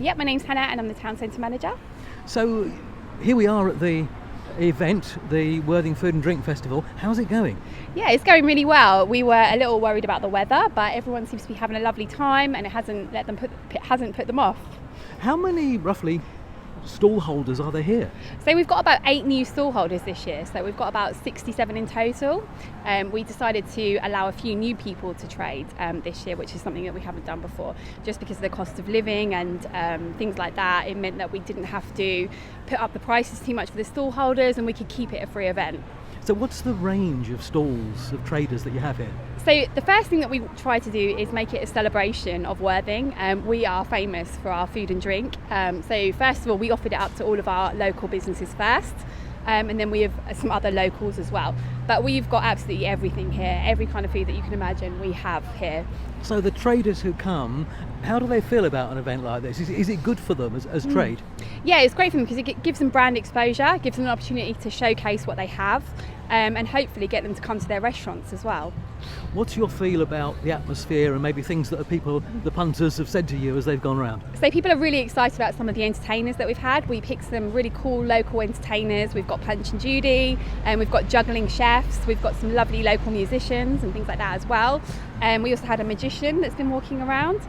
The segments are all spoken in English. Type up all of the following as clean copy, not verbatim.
Yep, my name's Hannah and I'm the town centre manager. So here we are at the event, the Worthing Food and Drink Festival. How's it going? Yeah, it's going really well. We were a little worried about the weather, but everyone seems to be having a lovely time and it hasn't put them off. How many, roughly, stall holders are there here? So we've got about 8 new stall holders this year, so we've got about 67 in total. We decided to allow a few new people to trade this year, which is something that we haven't done before, just because of the cost of living and things like that. It meant that we didn't have to put up the prices too much for the stall holders and we could keep it a free event. So what's the range of stalls, of traders that you have here? So the first thing that we try to do is make it a celebration of Worthing. We are famous for our food and drink. So first of all, we offered it up to all of our local businesses first. And then we have some other locals as well. But we've got absolutely everything here. Every kind of food that you can imagine we have here. So the traders who come, how do they feel about an event like this? Is it good for them as trade? Yeah, it's great for them because it gives them brand exposure, gives them an opportunity to showcase what they have, and hopefully get them to come to their restaurants as well. What's your feel about the atmosphere and maybe things that the punters have said to you as they've gone around? So people are really excited about some of the entertainers that we've had. We picked some really cool local entertainers. We've got Punch and Judy, and we've got juggling chefs. We've got some lovely local musicians and things like that as well. We also had a magician that's been walking around.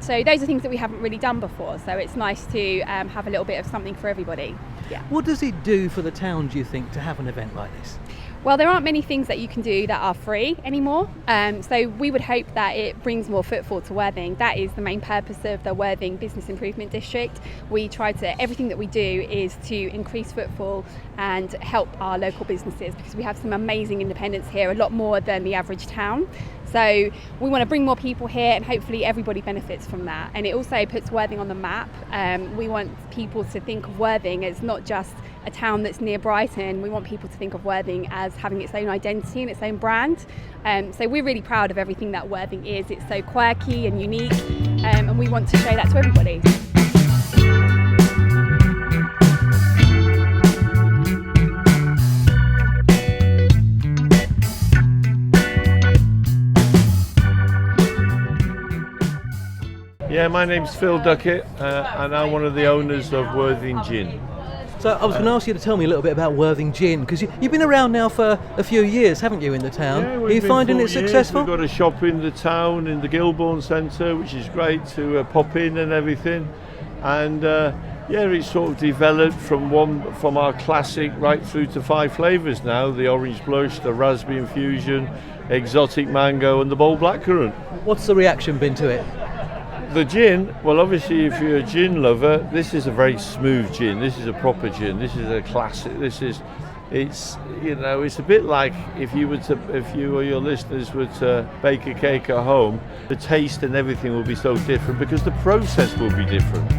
So those are things that we haven't really done before. So it's nice to have a little bit of something for everybody. Yeah. What does it do for the town, do you think, to have an event like this? Well, there aren't many things that you can do that are free anymore. So we would hope that it brings more footfall to Worthing. That is the main purpose of the Worthing Business Improvement District. Everything that we do is to increase footfall and help our local businesses because we have some amazing independents here, a lot more than the average town. So we want to bring more people here and hopefully everybody benefits from that. And it also puts Worthing on the map. We want people to think of Worthing as not just a town that's near Brighton. We want people to think of Worthing as having its own identity and its own brand. So we're really proud of everything that Worthing is. It's so quirky and unique, and we want to show that to everybody. Yeah, my name's Phil Ducket, and I'm one of the owners of Worthing Gin. So I was going to ask you to tell me a little bit about Worthing Gin, because you've been around now for a few years, haven't you, in the town? Yeah, Are you finding it successful? We've got a shop in the town, in the Gilbourne Centre, which is great to pop in and everything. And it's sort of developed from our classic right through to 5 flavours now: the orange blush, the raspberry infusion, exotic mango, and the bold blackcurrant. What's the reaction been to it? The gin, well, obviously, if you're a gin lover, this is a very smooth gin. This is a proper gin. This is a classic. It's a bit like if you or your listeners were to bake a cake at home. The taste and everything will be so different because the process will be different.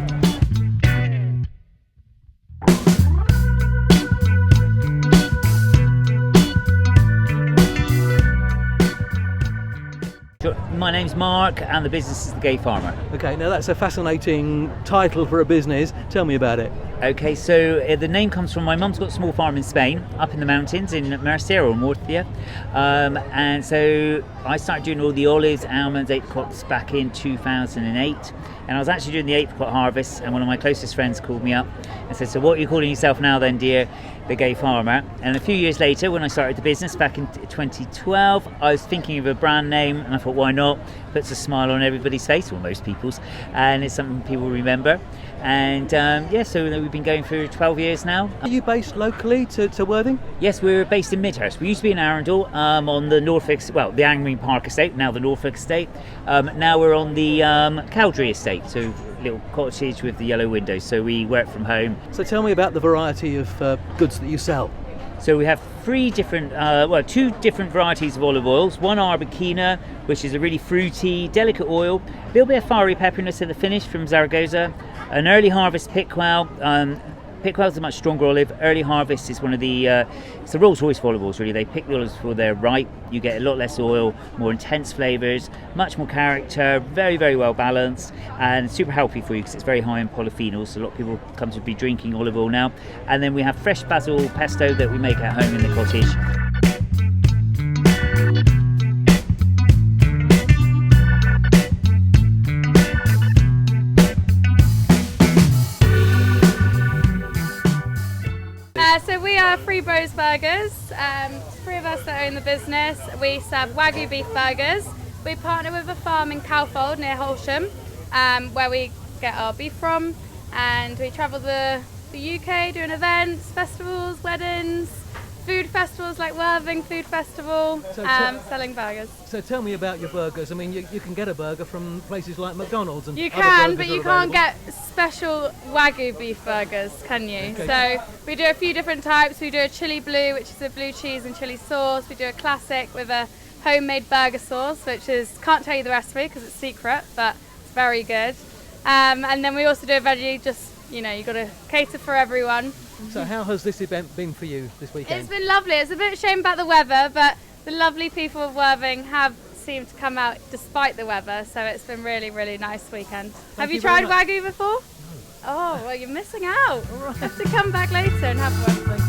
My name's Mark and the business is The Gay Farmer. Okay, now that's a fascinating title for a business. Tell me about it. Okay, so the name comes from my mum's got a small farm in Spain, up in the mountains in Murcia or Murcia. And so I started doing all the olives, almonds, apricots back in 2008. And I was actually doing the apricot harvest, and one of my closest friends called me up and said, "So what are you calling yourself now then, dear?" The Gay Farmer. And a few years later, when I started the business back in 2012, I was thinking of a brand name, and I thought, why not? Puts a smile on everybody's face, or most people's, and it's something people remember. And so we've been going for 12 years now. Are you based locally to Worthing? Yes, we're based in Midhurst. We used to be in Arundel on the the Angling Park estate, now the Norfolk estate. Now we're on the Cowdrey estate, so little cottage with the yellow windows, so we work from home. So tell me about the variety of goods that you sell. So we have two different varieties of olive oils. One Arbequina, which is a really fruity, delicate oil, a little bit of fiery pepperiness at the finish from Zaragoza. An early harvest Piquel. Piquel is a much stronger olive. Early harvest is one of it's the Rolls Royce for olive oils, really. They pick the olives before they're ripe. You get a lot less oil, more intense flavours, much more character, very, very well balanced, and super healthy for you because it's very high in polyphenols. So a lot of people come to be drinking olive oil now. And then we have fresh basil pesto that we make at home in the cottage. Three Bros Burgers. Three of us that own the business. We serve Wagyu beef burgers. We partner with a farm in Cowfold near Holsham, where we get our beef from, and we travel the UK doing events, festivals, weddings, food festivals like Worthing Food Festival, selling burgers. So tell me about your burgers. I mean, you can get a burger from places like McDonald's and You other can, burgers but are you can't available. get special Wagyu beef burgers, can you? Okay. So we do a few different types. We do a chili blue, which is a blue cheese and chili sauce. We do a classic with a homemade burger sauce, which is, can't tell you the recipe because it's secret, but it's very good. And then we also do a veggie, just, you know, you've got to cater for everyone. So how has this event been for you this weekend? It's been lovely. It's a bit shame about the weather, but the lovely people of Worthing have seemed to come out despite the weather, so it's been really, really nice weekend. Have you tried Wagyu before? No. Oh, well, you're missing out. Right. You have to come back later and have one.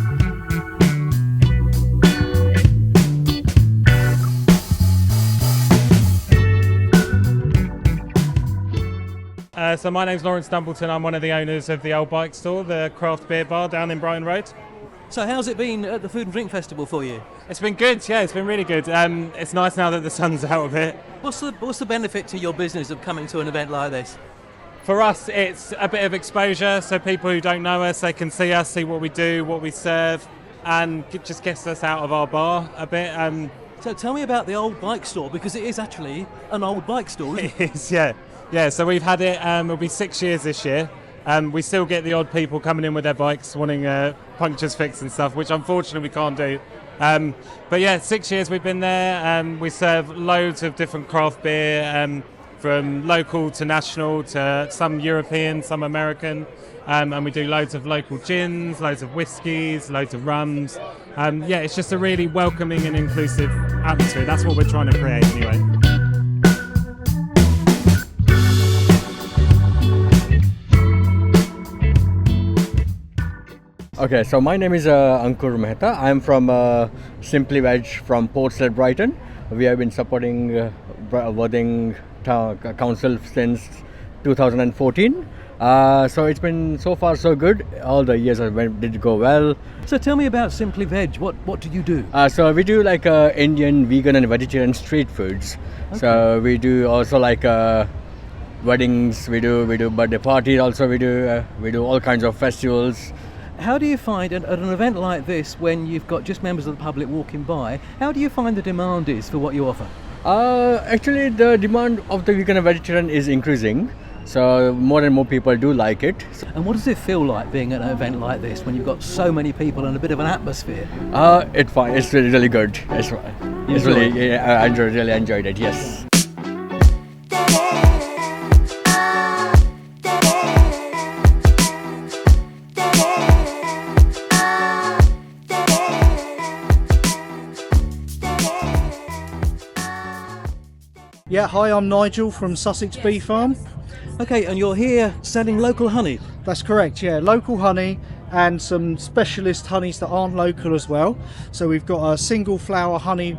So my name's Lawrence Dumbleton. I'm one of the owners of the Old Bike Store, the craft beer bar down in Brighton Road. So how's it been at the Food and Drink Festival for you? It's been good, yeah, it's been really good. It's nice now that the sun's out of it. What's the benefit to your business of coming to an event like this? For us, it's a bit of exposure, so people who don't know us, they can see us, see what we do, what we serve, and it just gets us out of our bar a bit. So tell me about the Old Bike Store, because it is actually an old bike store, isn't it? It is, yeah. Yeah, so we've had it, it'll be 6 years this year. We still get the odd people coming in with their bikes wanting punctures fixed and stuff, which unfortunately we can't do. But yeah, 6 years we've been there. We serve loads of different craft beer, from local to national to some European, some American. And we do loads of local gins, loads of whiskies, loads of rums. Yeah, it's just a really welcoming and inclusive atmosphere. That's what we're trying to create anyway. Okay, so my name is Ankur Mehta. I'm from Simply Veg from Portstead, Brighton. We have been supporting Worthing Council since 2014. So it's been so far so good. All the years did go well. So tell me about Simply Veg. What do you do? So we do like Indian, vegan and vegetarian street foods. Okay. So we do also like weddings, we do birthday parties, also we do all kinds of festivals. How do you find at an event like this, when you've got just members of the public walking by, how do you find the demand is for what you offer? Actually, the demand of the vegan and vegetarian is increasing. So more and more people do like it. And what does it feel like being at an event like this when you've got so many people and a bit of an atmosphere? It's fine. It's really good. It's really, yeah, I really enjoyed it. Yes. Yeah, hi, I'm Nigel from Sussex Bee Farm. Okay, and you're here selling local honey? That's correct, yeah, local honey and some specialist honeys that aren't local as well. So we've got a single flower honey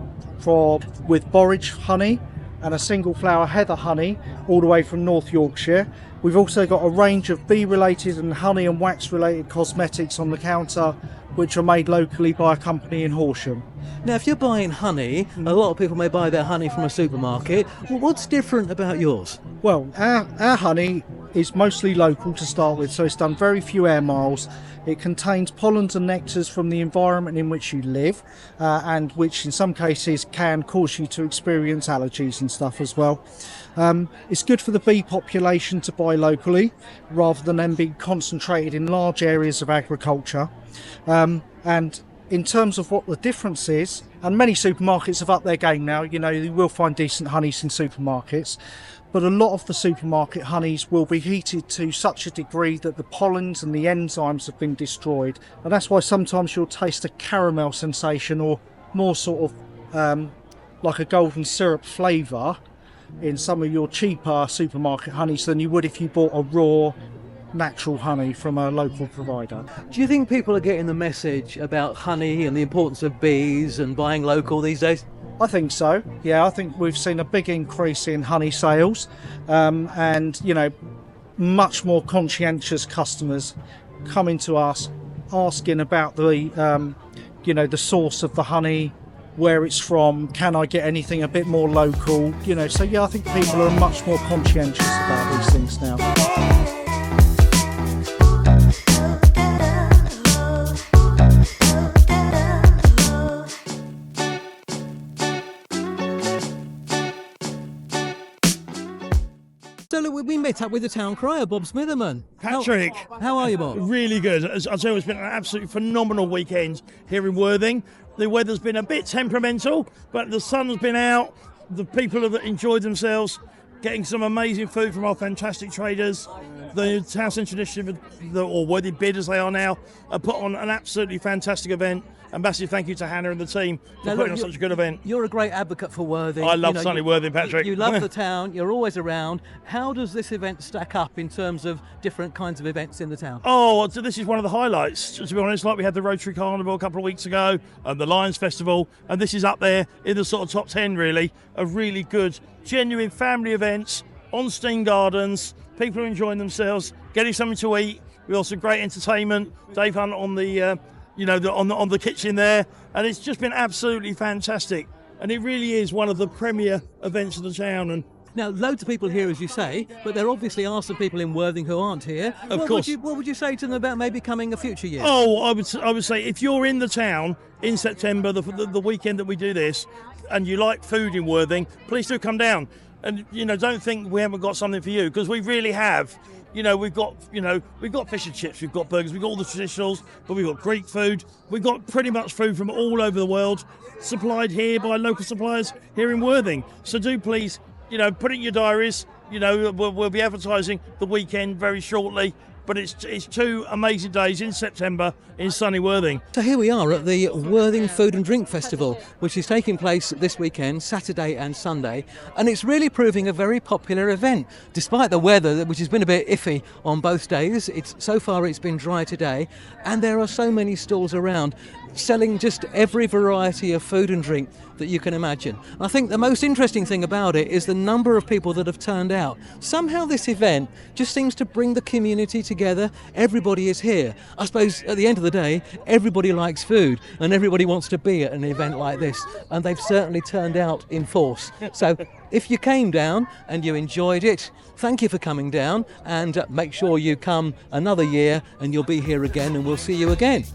with borage honey and a single flower heather honey all the way from North Yorkshire. We've also got a range of bee related and honey and wax related cosmetics on the counter which are made locally by a company in Horsham. Now, if you're buying honey, a lot of people may buy their honey from a supermarket. Well, what's different about yours? Well, our honey is mostly local to start with, so it's done very few air miles. It contains pollens and nectars from the environment in which you live, and which in some cases can cause you to experience allergies and stuff as well. It's good for the bee population to buy locally, rather than them being concentrated in large areas of agriculture. And in terms of what the difference is, and many supermarkets have upped their game now, you know, you will find decent honeys in supermarkets, but a lot of the supermarket honeys will be heated to such a degree that the pollens and the enzymes have been destroyed. And that's why sometimes you'll taste a caramel sensation or more sort of like a golden syrup flavour in some of your cheaper supermarket honeys than you would if you bought a raw natural honey from a local provider. Do you think people are getting the message about honey and the importance of bees and buying local these days? I think so. Yeah, I think we've seen a big increase in honey sales, and you know, much more conscientious customers coming to us, asking about the the source of the honey, where it's from, can I get anything a bit more local, so I think people are much more conscientious about these things now. So look, we met up with the town crier, Bob Smitherman. Patrick. How are you, Bob? Really good. As I'll tell you, it's been an absolutely phenomenal weekend here in Worthing. The weather's been a bit temperamental, but the sun's been out. The people have enjoyed themselves, getting some amazing food from our fantastic traders. The Town Centre Initiative, or Worthing Bid as they are now, have put on an absolutely fantastic event. And massive thank you to Hannah and the team for putting on such a good event. You're a great advocate for Worthing. I love sunny Worthing, Patrick. You love the town, you're always around. How does this event stack up in terms of different kinds of events in the town? Oh, so this is one of the highlights, to be honest. Like we had the Rotary Carnival a couple of weeks ago, and the Lions Festival, and this is up there in the sort of top 10, really, of really good, genuine family events on Steam Gardens. People are enjoying themselves, getting something to eat. We also great entertainment. Dave Hunt on the on the kitchen there, and it's just been absolutely fantastic. And it really is one of the premier events of the town. And now, loads of people here, as you say, but there obviously are some people in Worthing who aren't here. Of course. What would you say to them about maybe coming a future year? Oh, I would say if you're in the town in September, the weekend that we do this, and you like food in Worthing, please do come down. And don't think we haven't got something for you, because we really have. We've got fish and chips, we've got burgers, we've got all the traditionals, but we've got Greek food. We've got pretty much food from all over the world, supplied here by local suppliers here in Worthing. So do please, put it in your diaries. We'll be advertising the weekend very shortly. But it's 2 amazing days in September in sunny Worthing. So here we are at the Worthing Food and Drink Festival, which is taking place this weekend, Saturday and Sunday, and it's really proving a very popular event. Despite the weather, which has been a bit iffy on both days, so far it's been dry today, and there are so many stalls around selling just every variety of food and drink that you can imagine. I think the most interesting thing about it is the number of people that have turned out. Somehow this event just seems to bring the community together. Everybody is here. I suppose at the end of the day, everybody likes food and everybody wants to be at an event like this, and they've certainly turned out in force. So if you came down and you enjoyed it, thank you for coming down, and make sure you come another year and you'll be here again, and we'll see you again.